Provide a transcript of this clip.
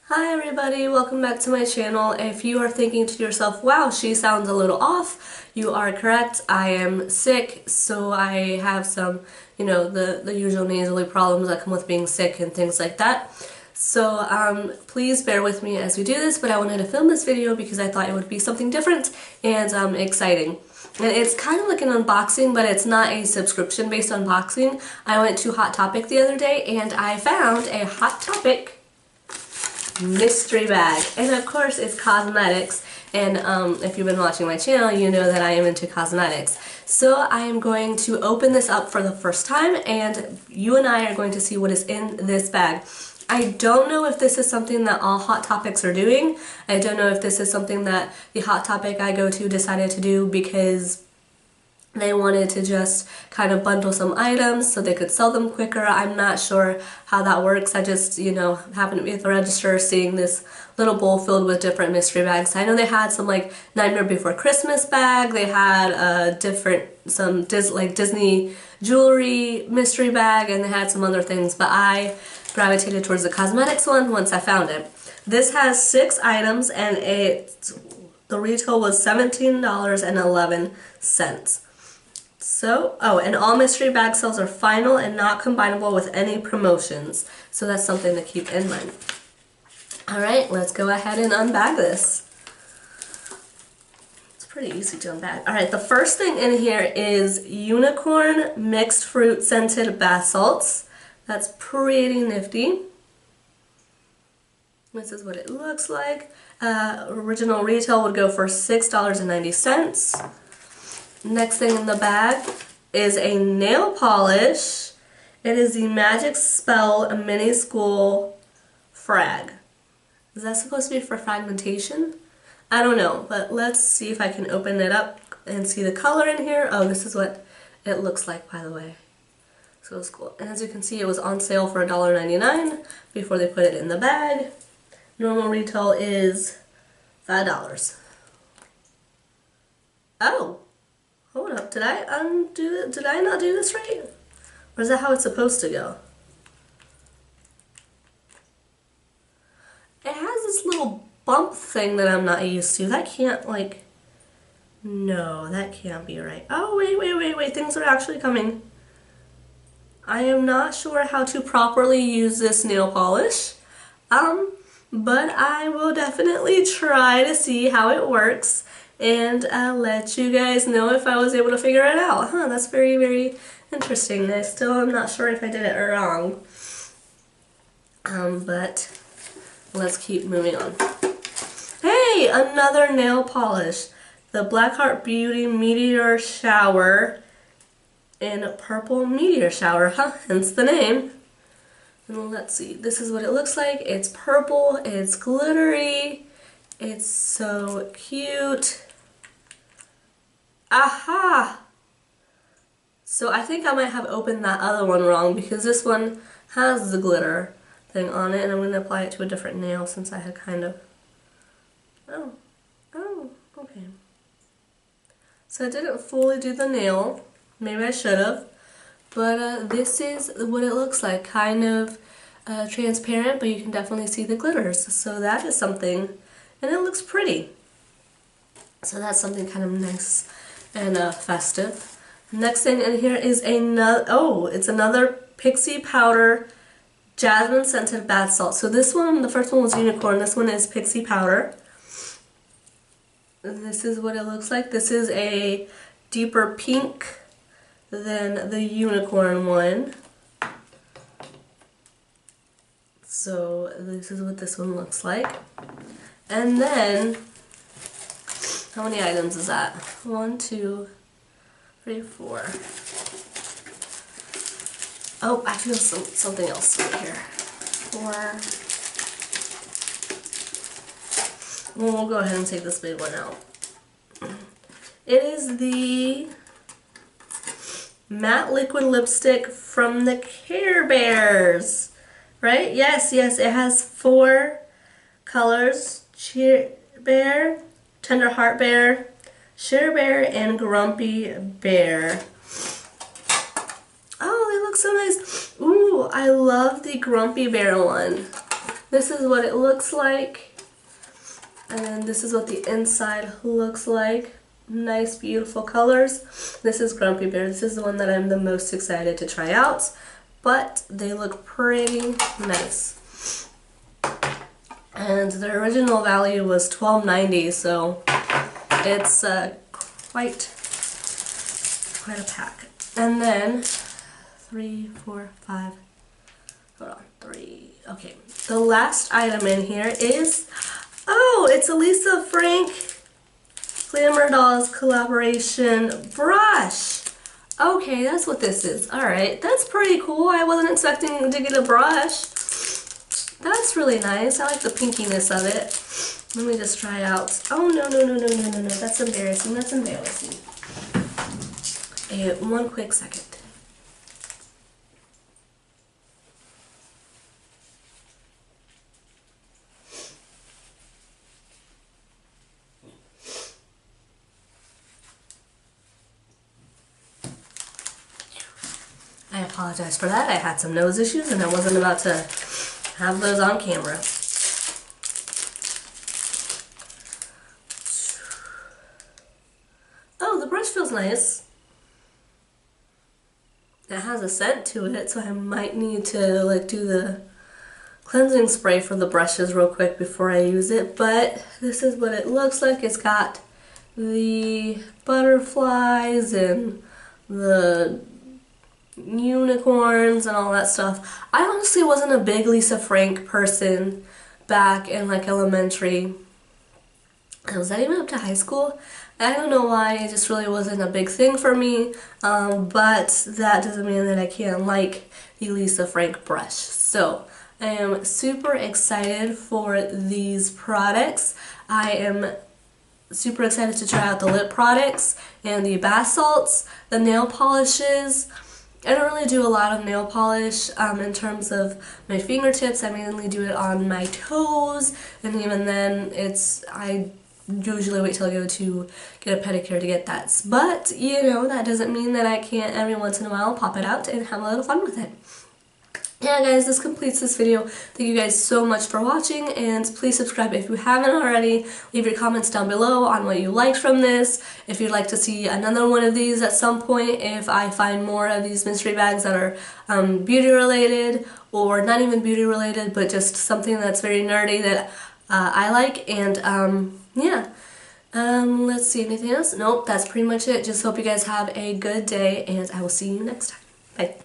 Hi everybody, welcome back to my channel. If you are thinking to yourself, wow, she sounds a little off, you are correct. I am sick, so I have some, the usual nasally problems that come with being sick and things like that. So please bear with me as we do this, but I wanted to film this video because I thought it would be something different and exciting. And it's kind of like an unboxing, but it's not a subscription-based unboxing. I went to Hot Topic the other day and I found a Hot Topic mystery bag, and of course it's cosmetics, and if you've been watching my channel you know that I am into cosmetics. So I am going to open this up for the first time and you and I are going to see what is in this bag. I don't know if this is something that all Hot Topics are doing. I don't know if this is something that the Hot Topic I go to decided to do because they wanted to just kind of bundle some items so they could sell them quicker. I'm not sure how that works. I just, happened to be at the register seeing this little bowl filled with different mystery bags. I know they had some like Nightmare Before Christmas bag. They had some Disney jewelry mystery bag, and they had some other things, but I gravitated towards the cosmetics one once I found it. This has 6 items and the retail was $17.11. So, and all mystery bag sales are final and not combinable with any promotions. So that's something to keep in mind. Alright, let's go ahead and unbag this. It's pretty easy to unbag. Alright, the first thing in here is Unicorn Mixed Fruit Scented Bath Salts. That's pretty nifty. This is what it looks like. Original retail would go for $6.90. Next thing in the bag is a nail polish. It is the Magic Spell Mini School Frag. Is that supposed to be for fragmentation? I don't know, but let's see if I can open it up and see the color in here. Oh, this is what it looks like, by the way. So it's cool. And as you can see, it was on sale for $1.99 before they put it in the bag. Normal retail is $5. Oh! Hold up, did I undo it? Did I not do this right? Or is that how it's supposed to go? It has this little bump thing that I'm not used to. That can't, no, that can't be right. Oh, wait, things are actually coming. I am not sure how to properly use this nail polish, but I will definitely try to see how it works. And I'll let you guys know if I was able to figure it out. That's very, very interesting. I still am not sure if I did it wrong. But let's keep moving on. Hey, another nail polish. The Blackheart Beauty Meteor Shower in Purple Meteor Shower, hence the name. And let's see, this is what it looks like. It's purple, it's glittery, it's so cute. Aha! So I think I might have opened that other one wrong because this one has the glitter thing on it, and I'm going to apply it to a different nail since I had kind of... Oh, okay. So I didn't fully do the nail. Maybe I should have. But this is what it looks like. Kind of transparent, but you can definitely see the glitters. So that is something, and it looks pretty. So that's something kind of nice and festive. Next thing in here is it's another Pixie Powder Jasmine Scented Bath Salt. So this one, the first one was Unicorn, this one is Pixie Powder. This is what it looks like. This is a deeper pink than the Unicorn one. So this is what this one looks like. And then, how many items is that? 1, 2, 3, 4. Oh, I feel something else right here. 4. Well, we'll go ahead and take this big one out. It is the matte liquid lipstick from the Care Bears. Right? Yes, it has 4 colors. Cheer Bear, Tender Heart Bear, Share Bear, and Grumpy Bear. Oh, they look so nice. Ooh, I love the Grumpy Bear one. this is what it looks like, and this is what the inside looks like. Nice, beautiful colors. This is Grumpy Bear. This is the one that I'm the most excited to try out, but they look pretty nice. And the original value was $12.90, so it's quite a pack. And then 3, 4, 5. Hold on, 3. Okay, the last item in here is, oh, it's a Lisa Frank Glamour Dolls collaboration brush. Okay, that's what this is. Alright, that's pretty cool. I wasn't expecting to get a brush. That's really nice. I like the pinkiness of it. Let me just try it out. Oh, no. That's embarrassing. That's embarrassing. One quick second. I apologize for that. I had some nose issues and I wasn't about to have those on camera. Oh, the brush feels nice. It has a scent to it, so I might need to like do the cleansing spray for the brushes real quick before I use it, but this is what it looks like. It's got the butterflies and the unicorns and all that stuff. I honestly wasn't a big Lisa Frank person back in like elementary. Was that even up to high school? I don't know why, it just really wasn't a big thing for me, but that doesn't mean that I can't like the Lisa Frank brush. So I am super excited for these products. I am super excited to try out the lip products and the bath salts, the nail polishes. I don't really do a lot of nail polish in terms of my fingertips. I mainly do it on my toes, and even then I usually wait till I go to get a pedicure to get that. But, you know, that doesn't mean that I can't every once in a while pop it out and have a little fun with it. Yeah, guys, this completes this video. Thank you guys so much for watching, and please subscribe if you haven't already. Leave your comments down below on what you liked from this. If you'd like to see another one of these at some point, if I find more of these mystery bags that are beauty related, or not even beauty related, but just something that's very nerdy that I like. And yeah, let's see, anything else? Nope, that's pretty much it. Just hope you guys have a good day, and I will see you next time. Bye.